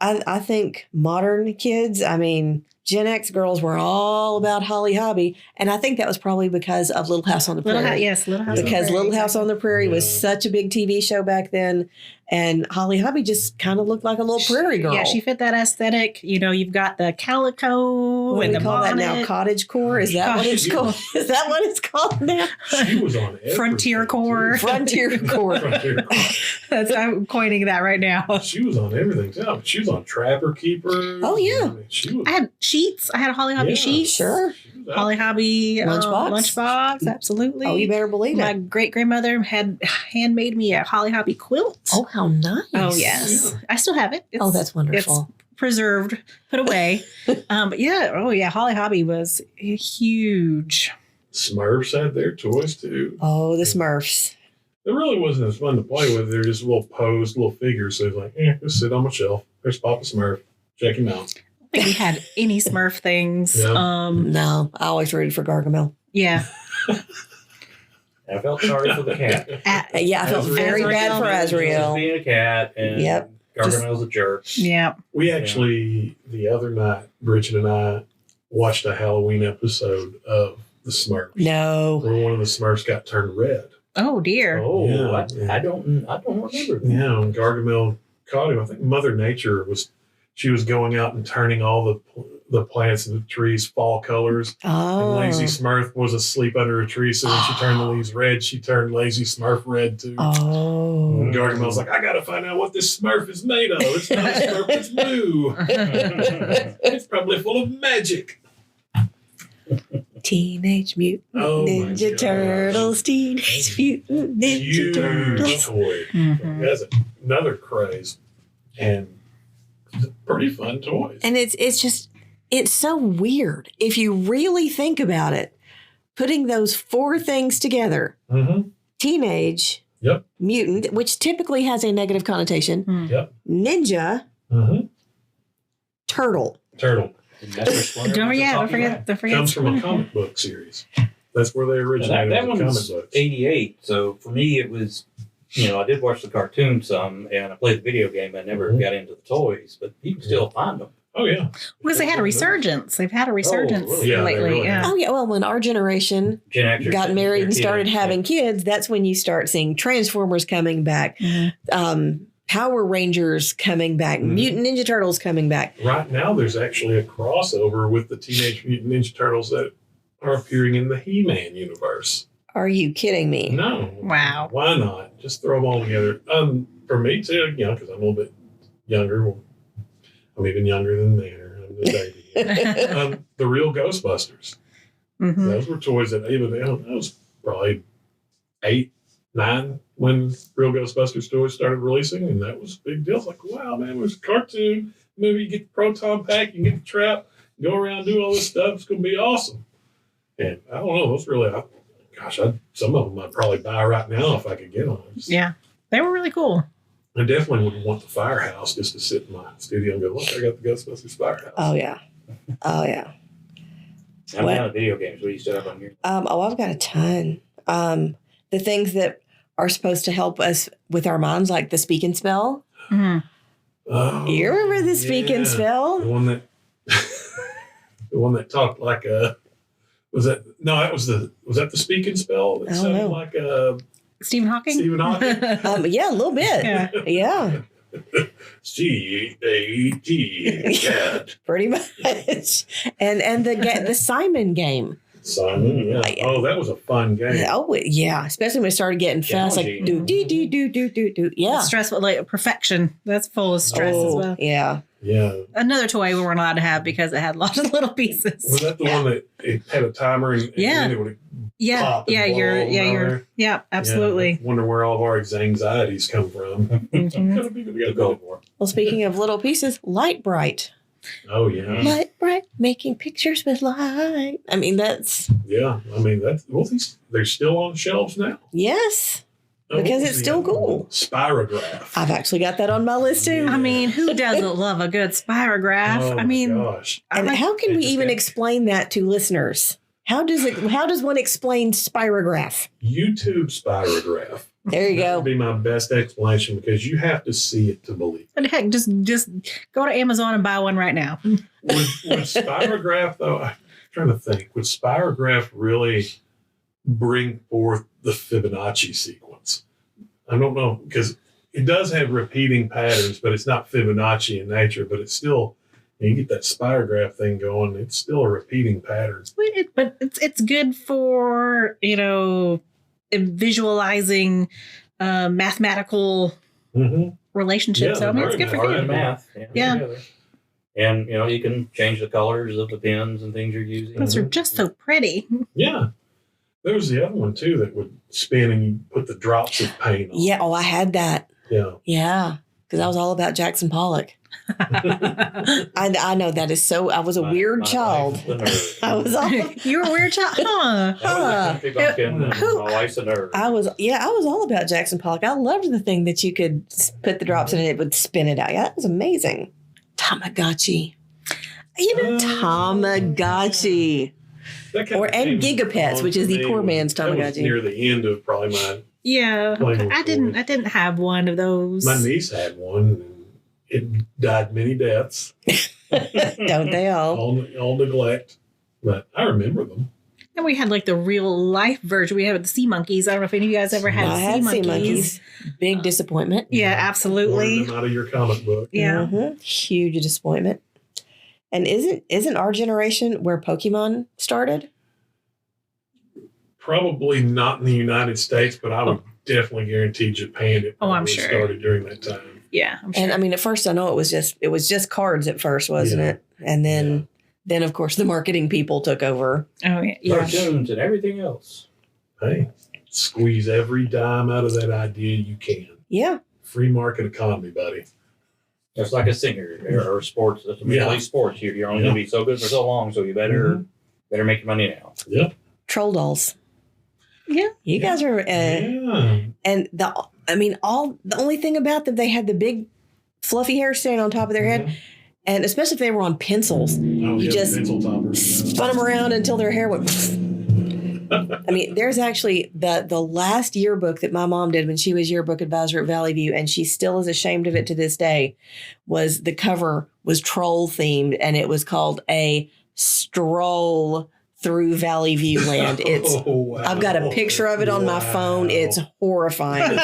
I think modern kids, I mean, Gen X girls were all about Holly Hobby, and I think that was probably because of Little House on the Prairie. Little House Because on the Prairie. Little House on the Prairie was Yeah. such a big TV show back then, And Holly Hobby just kind of looked like a little prairie girl. Yeah, she fit that aesthetic. You know, you've got the calico What do and we the call that now? bonnet. Cottage core? Is that what it's Cottage called? Is that what it's called now? She was on everything, Frontier core. too. Frontier core. Frontier core. I'm coining that right now. She was on everything too. She was on Trapper Keepers. Oh, yeah. I mean, she was. I had sheets. I had a Holly Hobby Yeah. sheet. Sure. She was out Holly Hobby Lunchbox? lunchbox. Absolutely. Oh, you better believe My it. great grandmother had handmade me a Holly Hobby quilt. Oh, how nice. Oh, yes. I still have it. Oh, that's wonderful. It's preserved, put away. But yeah, oh yeah, Holly Hobby was huge. Smurfs had their toys too. Oh, the Smurfs. It really wasn't as fun to play with. They're just little posed, little figures. So it's like, just sit on my shelf. There's Papa Smurf. Check him out. I think we had any Smurf things. Yeah. No, I always rooted for Gargamel. Yeah. I felt sorry for the cat. Yeah, I felt Azrael. very bad for Just Azrael. being a cat, and Yep. Gargamel's a jerk. Yeah. We actually, the other night, Bridget and I watched a Halloween episode of The Smurfs. No. Where one of the Smurfs got turned red. Oh dear. Oh, Yeah. I don't remember that. Yeah, and Gargamel caught him. I think Mother Nature she was going out and turning all the plants and the trees fall colors. Oh. And Lazy Smurf was asleep under a tree, so when she turned the leaves red, she turned Lazy Smurf red too. Oh. And Gargamel's like, I gotta find out what this Smurf is made of. It's not a Smurf, it's blue. It's probably full of magic. Teenage Mutant Oh my Ninja gosh. Turtles. Teenage Mutant Ninja Huge Turtles. toy. Mhm. That's another craze. And pretty fun toys. And it's so weird if you really think about it. Putting those four things together: Mm-hmm. teenage, Yep. mutant, which typically has a negative connotation, Yep. ninja, Mm-hmm. turtle. Turtle. And that's where Splinter Don't was forget, a don't talking forget, rat. don't forget. Comes from a comic book series. That's where they originated. That with the one's comic books. 88. So for me, it was, I did watch the cartoon some, and I played the video game. I never got into the toys, but you can still find them. Oh yeah. Because they had a resurgence. They've had a resurgence really? Yeah, they lately. really Yeah. Oh yeah, well, when our generation Gen Xers got married and their started kids, having kids, that's when you start seeing Transformers coming back, Mhm. Power Rangers coming back, Mhm. Mutant Ninja Turtles coming back. Right now, there's actually a crossover with the Teenage Mutant Ninja Turtles that are appearing in the He-Man universe. Are you kidding me? No. Wow. Why not? Just throw them all together. For me too, because I'm a little bit younger. Well, I'm even younger than Manor. I'm the baby. The real Ghostbusters. Mhm. Those were toys that I was probably 8, 9 when real Ghostbusters toys started releasing, and that was a big deal. It's like, wow, man, there's a cartoon movie. You get the proton pack, you get the trap, go around, do all this stuff. It's going to be awesome. And I don't know, those really, some of them I'd probably buy right now if I could get them. Yeah. They were really cool. I definitely would want the firehouse just to sit in my studio and go, look, I got the Ghostbusters firehouse. Oh yeah. Oh yeah. I'm What? out of video games. What do you still have on here? I've got a ton. The things that are supposed to help us with our minds, like the speak and spell. Mhm. Oh, You remember the speak and yeah. spell? The one that the one that talked like was that the speak and spell that I don't sounded know. like Stephen Hawking? Stephen Hawking? Yeah, a little bit. Yeah. Yeah, C-A-T cat. pretty much. And the Simon game. Simon, yeah. Yeah. Oh, that was a fun game. Oh yeah, especially when it started getting fast, like Challenging. do. Yeah. That's stressful, like perfection. That's full of stress as Oh, well. yeah. Yeah. Another toy we weren't allowed to have because it had lots of little Was pieces. that the one that it had a timer and Yeah. then it would Yeah, pop and yeah, blow over? absolutely. Yeah, I wonder where all of our anxieties come from. Mhm. The gold war. Well, speaking of little pieces, Light Bright. Oh yeah. Light Bright, making pictures with light. I mean, that's, Yeah. I mean they're still on shelves now. yes. Oh, Because what it's was the still other one? cool. Spirograph. I've actually got that on my list too. Yeah. I mean, who doesn't love a good spirograph? Oh I my mean, gosh. I And like- how can It we just even got- explain that to listeners? How does one explain spirograph? YouTube spirograph. There you That go. would be my best explanation because you have to see it to believe. But heck, just go to Amazon and buy one right now. Would spirograph though? I'm trying to think. Would spirograph really bring forth the Fibonacci sequence? I don't know because it does have repeating patterns, but it's not Fibonacci in nature, but it's still, you get that spirograph thing going, it's still a repeating pattern. But it's good for, visualizing mathematical relationships. Yeah, So I mean, it's very good for hard you. to math. Yeah. Together. And, you can change the colors of the pens and things you're using. Those are just so pretty. Yeah. There was the other one, too, that would spin and you put the drops of paint on. Yeah. Oh, I had that. Yeah. Yeah. Because I was all about Jackson Pollock. I know that is so. I was a weird child. I was all. You were a weird child, huh? That was a country bumpkin, and my wife's a nerd. I was all about Jackson Pollock. I loved the thing that you could put the drops in and it would spin it out. Yeah, that was amazing. Tamagotchi. Tamagotchi. And Gigapets, which is the poor man's That was Tamagotchi. near the end of probably my Yeah, Playing I didn't have one of those. My niece had one, and it died many deaths. Don't they all? All neglect. But I remember them. And we had like the real life version. We had the sea monkeys. I don't know if any of you guys ever had I had sea monkeys. Big disappointment. Yeah, Ordered absolutely. them out of your comic book. Yeah. Huge disappointment. And isn't our generation where Pokemon started? Probably not in the United States, but I would definitely guarantee Japan. It Oh, I'm probably sure. started during that time. Yeah, I'm sure. And I mean, at first I know it was just cards at first, wasn't Yeah. it? And then of course the marketing people took over. Oh yeah. Cartoons and everything else. Hey, squeeze every dime out of that idea you can. Yeah. Free market economy, buddy. It's like a singer or sports. At least sports. You're only going to be so good for so long, so you better make your money now. Yep. Troll dolls. Yeah. You guys are Yeah. and the only thing about them, they had the big fluffy hair standing on top of their head, and especially if they were on pencils, Oh, you yeah, just pencil toppers. spun them around until their hair went. I mean, there's actually the last yearbook that my mom did when she was yearbook advisor at Valley View, and she still is ashamed of it to this day, was the cover was troll themed, and it was called A Stroll Through Valley View Land. It's Wow. I've got a picture of it on my phone. It's horrifying.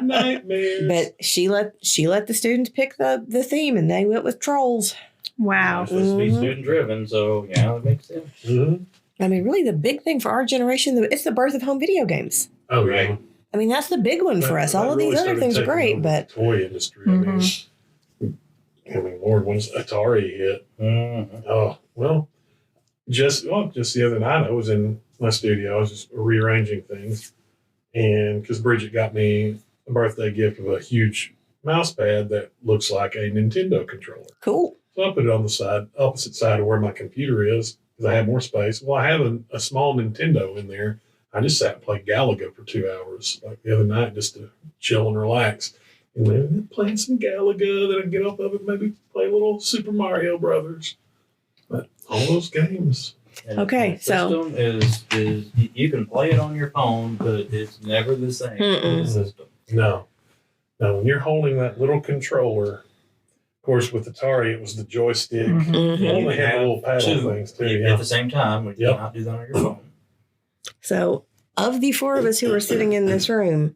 Nightmares. But she let the students pick the theme, and they went with trolls. Wow. It's supposed to be student driven, so yeah, it makes sense. Mhm. I mean, really, the big thing for our generation, it's the birth of home video games. Oh, Right. yeah. I mean, that's the big one for us. That All of really these other started things are taking great, over but the toy industry. I mean, Lord, once Atari hit, oh well, just the other night I was in my studio. I was just rearranging things, and because Bridget got me a birthday gift of a huge mouse pad that looks like a Nintendo controller. cool. So I put it on the opposite side of where my computer is because I have more space. Well, I have a small Nintendo in there. I just sat and played Galaga for 2 hours like the other night just to chill and relax. And then playing some Galaga, then I get off of it, maybe play a little Super Mario Brothers. But all those games. And Okay, the so- system is you can play it on your phone, but it's never the same Mm-mm. as the system. No. Now, when you're holding that little controller, of course, with Atari, it was the joystick. Mhm. You only You had the little paddle two things, too. at Yeah. the same time. You Yep. cannot do that on your phone. So, of the four of us who are sitting in this room,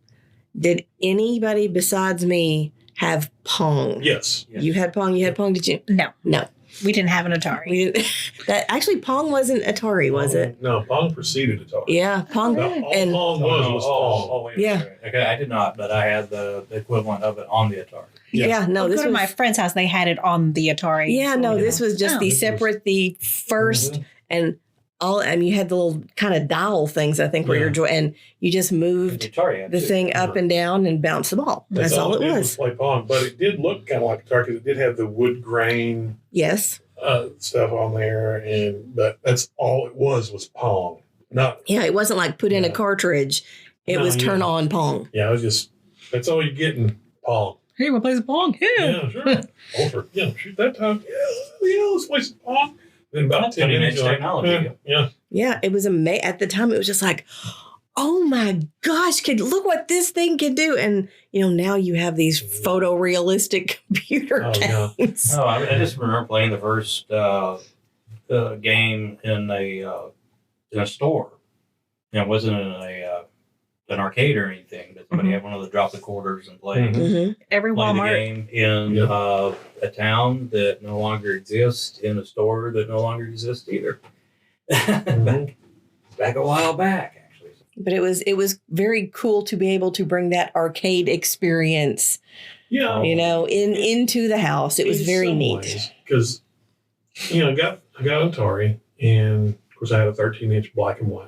did anybody besides me have Pong? Yes. Yes. You had Pong. You had Pong. Did you? No, No. we didn't have an Atari. We didn't. That actually Pong wasn't Atari, was it? No, Pong preceded Atari. Yeah, Pong. No, all And Pong was Pong. wait. Yeah. Okay, I did not, but I had the equivalent of it on the Atari. yeah, no, I'll this go to was my friend's house. They had it on the Atari. Yeah, no, this was just Oh. the separate, the 1st, and all. And you had the little kind of dial things, I think, where Yeah. you're and you just The moved Atari had the two. thing up and down and bounce the ball. That's all it did was. Play Pong, but it did look kind of like Atari because it did have the wood grain Yes. stuff on there, but that's all it was Pong. Not Yeah, it wasn't like put in a Yeah. cartridge. It No, was turn yeah. on Pong. yeah, it was just that's all you're getting. Pong. Hey, want to play some Pong? Yeah, sure. Over. Yeah, shoot that time. Yeah, let's play some Pong. Then about That's 10 minutes, cutting-edge you're like, technology. Yeah. Yeah, it was amazing. At the time, it was just like, oh my gosh, look what this thing can do. And, now you have these photorealistic computer Oh, yeah. games. Oh, I just remember playing the first game in a store. It wasn't in an arcade or anything. Does somebody have one of those drop the quarters and play? Mhm. Every Play the Walmart. game in a town that no longer exists, in a store that no longer exists either. back a while back, actually. But it was very cool to be able to bring that arcade experience, Yeah. into the house. It was very neat. Because, I got Atari, and of course I had a 13-inch black and white.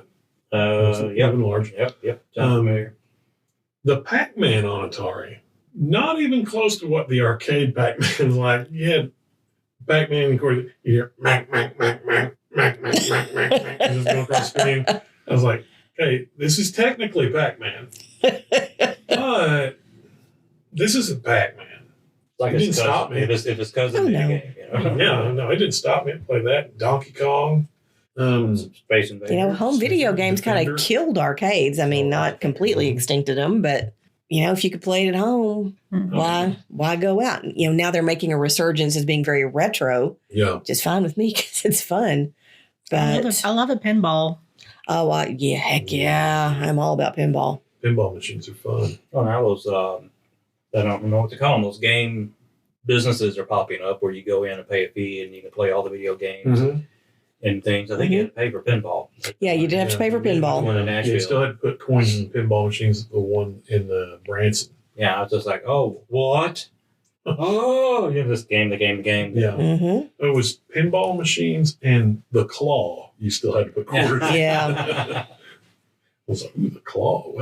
Even large. Yep. Sounds familiar. The Pac-Man on Atari, not even close to what the arcade Pac-Man's like. You had Pac-Man, of course, you hear Mac, just going across the screen. I was like, hey, this is technically Pac-Man, but this isn't Pac-Man. Like it didn't stop me. If it's cousin in the game, No, it didn't stop me. I played that. Donkey Kong. Space Invaders. Home video games kind Defender. of killed arcades. I mean, not completely extincted them, but if you could play it at home, why go out? Now they're making a resurgence as being very retro. Yeah. Just fine with me because it's fun. But I love a pinball. oh, heck yeah, I'm all about pinball. Pinball machines are fun. Oh, now those, I don't know what to call them. Those game businesses are popping up where you go in and pay a fee and you can play all the video games and things. I think you had to pay for pinball. Yeah, you did have to pay for pinball. One in Nashville. You still had to put coins in pinball machines. The one in the Branson. Yeah, I was just like, oh, what? Oh, just game. Yeah. Mm-hmm. It was pinball machines and the claw. You still had to put quarters. Yeah. I was like, ooh, the claw.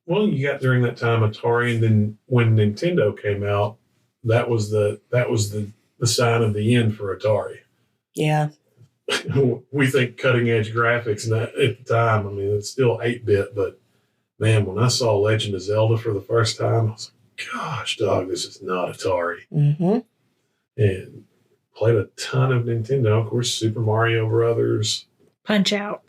Well, you got during that time Atari, and then when Nintendo came out, that was the sign of the end for Atari. Yeah. We think cutting edge graphics, and at the time, I mean, it's still 8-bit, but man, when I saw Legend of Zelda for the first time, I was like, gosh, dog, this is not Atari. Mm-hmm. And played a ton of Nintendo, of course, Super Mario Brothers, Punch Out.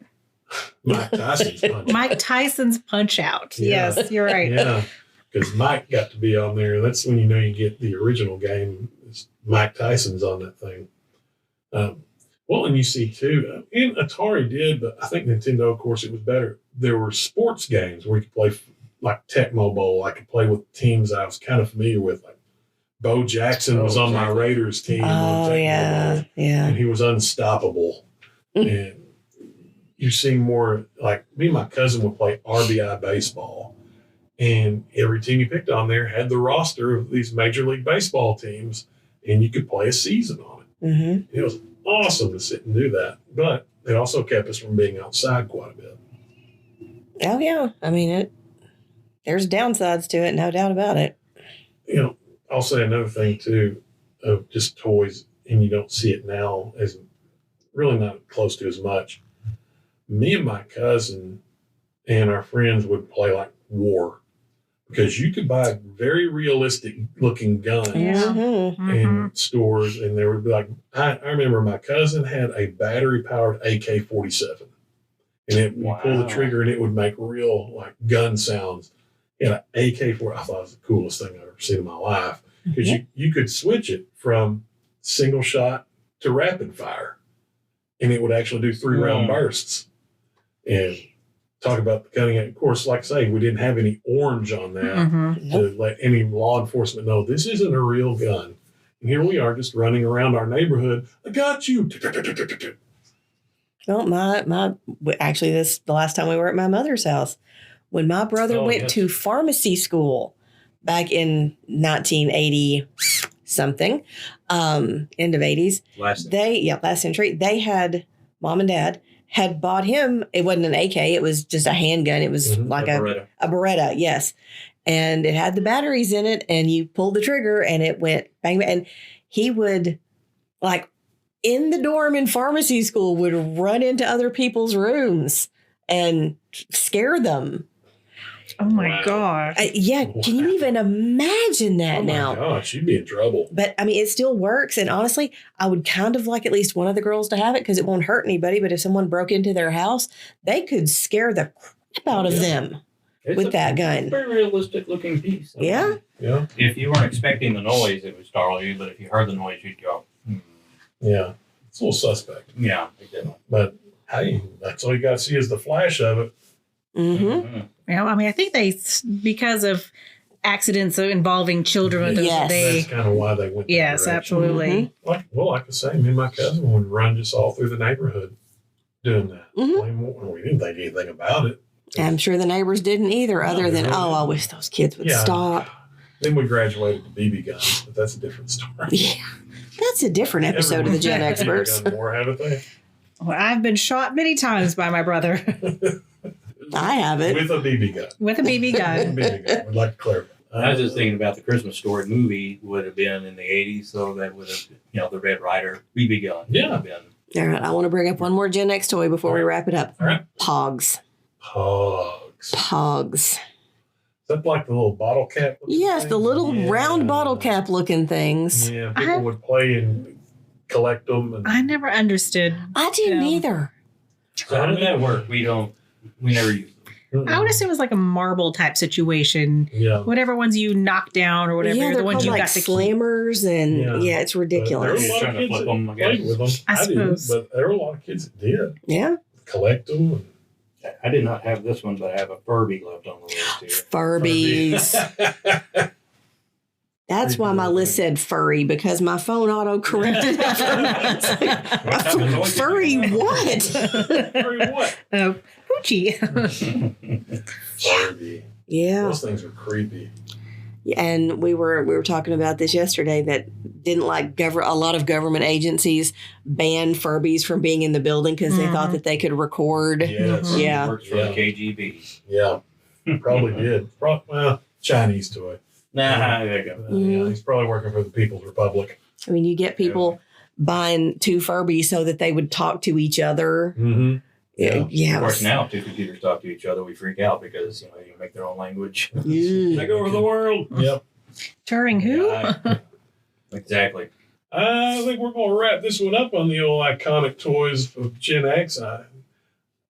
Mike Tyson's Punch. Mike Tyson's Punch Out. Yeah. Yes, you're right. Yeah, because Mike got to be on there. That's when you get the original game. It's Mike Tyson's on that thing. And you see too, and Atari did, but I think Nintendo, of course, it was better. There were sports games where you could play like Tecmo Bowl. I could play with teams I was kind of familiar with. Like Bo Jackson was on my Raiders team. Oh, yeah. Yeah. And he was unstoppable. And you see more, like me and my cousin would play RBI baseball. And every team you picked on there had the roster of these Major League Baseball teams, and you could play a season on it. Mm-hmm. It was awesome to sit and do that. But it also kept us from being outside quite a bit. Oh, yeah. I mean, there's downsides to it, no doubt about it. I'll say another thing, too, of just toys, and you don't see it now as really not close to as much. Me and my cousin and our friends would play like war because you could buy very realistic looking guns Mm-hmm. in stores, and there would be like, I remember my cousin had a battery powered AK-47, and you pull the trigger and it would make real like gun sounds. And an AK-47, I thought it was the coolest thing I've ever seen in my life because you could switch it from single shot to rapid fire, and it would actually do 3-round bursts. And talk about the cutting edge. Of course, like I say, we didn't have any orange on that to let any law enforcement know this isn't a real gun. And here we are just running around our neighborhood. I got you. Well, actually, the last time we were at my mother's house, when my brother went to pharmacy school back in 1980 something, end of 80s. Last century. They had, mom and dad had bought him, it wasn't an AK, it was just a handgun. It was like a Beretta, yes. And it had the batteries in it, and you pulled the trigger and it went bang, bang. And he would, like, in the dorm in pharmacy school, would run into other people's rooms and scare them. Oh my gosh. Can you even imagine that now? Oh my gosh, you'd be in trouble. But I mean, it still works. And honestly, I would kind of like at least one of the girls to have it because it won't hurt anybody. But if someone broke into their house, they could scare the crap out of them with that gun. Very realistic looking piece. Yeah. Yeah. If you weren't expecting the noise, it would startle you. But if you heard the noise, you'd go, Yeah. It's a little suspect. Yeah, exactly. But hey, that's all you got to see is the flash of it. Mm-hmm. I mean, I think because of accidents involving children, Yes. That's kind of why they went. Yes, that direction. absolutely. Like I say, me and my cousin would run just all through the neighborhood doing that. Mhm. We didn't think anything about it. I'm sure the neighbors didn't either, other No, than, really. I wish those kids would Yeah. stop. Then we graduated to BB guns, but that's a different story. Yeah. That's a different episode of the Gen Experts. Done more, haven't they? Well, I've been shot many times by my brother I haven't. With a BB gun. with a BB With a gun. BB gun. Would like to clarify. I was just thinking about the Christmas Story movie would have been in the 80s, so that would have, the Red Ryder BB gun. Yeah. Would have been. All right, I want to bring up one more Gen X toy before we wrap it up. All right. Pogs. Pogs. Pogs. Is that like the little bottle cap? Yes, the little Yeah. round bottle cap looking things. Yeah, people would play and collect them. And I never understood. I didn't Yeah. either. So how did that work? We never used them. I would assume it was like a marble type situation. Yeah. Whatever ones you knock down or whatever, Yeah, the they're ones called you like got to keep. slammers, and Yeah. yeah, it's ridiculous. There were a lot Trying of to kids flip that them, I played guess. with them. I didn't, suppose. but there were a lot of kids that did Yeah, collect them. I did not have this one, but I have a Furby left on the list here. Furbies. That's why my list said furry, because my phone auto corrected. Furry what? Furry what? Poochie. Furby. Yeah, Those things are creepy. and we were talking about this yesterday, that didn't like a lot of government agencies banned Furbies from being in the building because they thought that they could record. Yes. Yeah. Works for Yeah. the KGB. Yeah. Probably did. Well, Chinese toy. Nah, there you go. Yeah, he's probably working for the People's Republic. I mean, you get people buying two Furbies so that they would talk to each other. Mm-hmm. Yeah. Of course, now if two computers talk to each other, we freak out because you make their own language. Mm. Take over the world. Yep. Turing who? Yeah, exactly. I think we're going to wrap this one up on the old iconic toys of Gen X.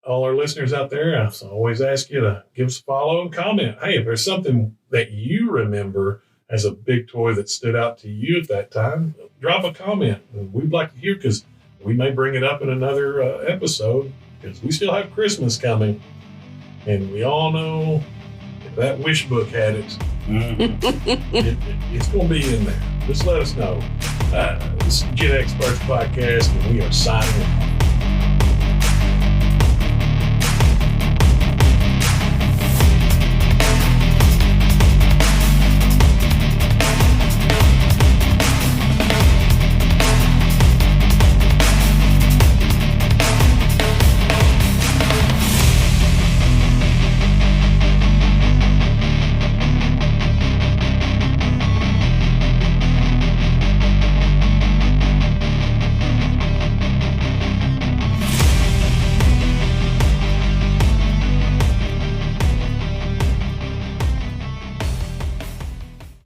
All our listeners out there, I always ask you to give us a follow and comment. Hey, if there's something that you remember as a big toy that stood out to you at that time, drop a comment. We'd like to hear, because we may bring it up in another episode, because we still have Christmas coming. And we all know if that wish book had it, it's going to be in there. Just let us know. This is Gen Experts Podcast, and we are signing off.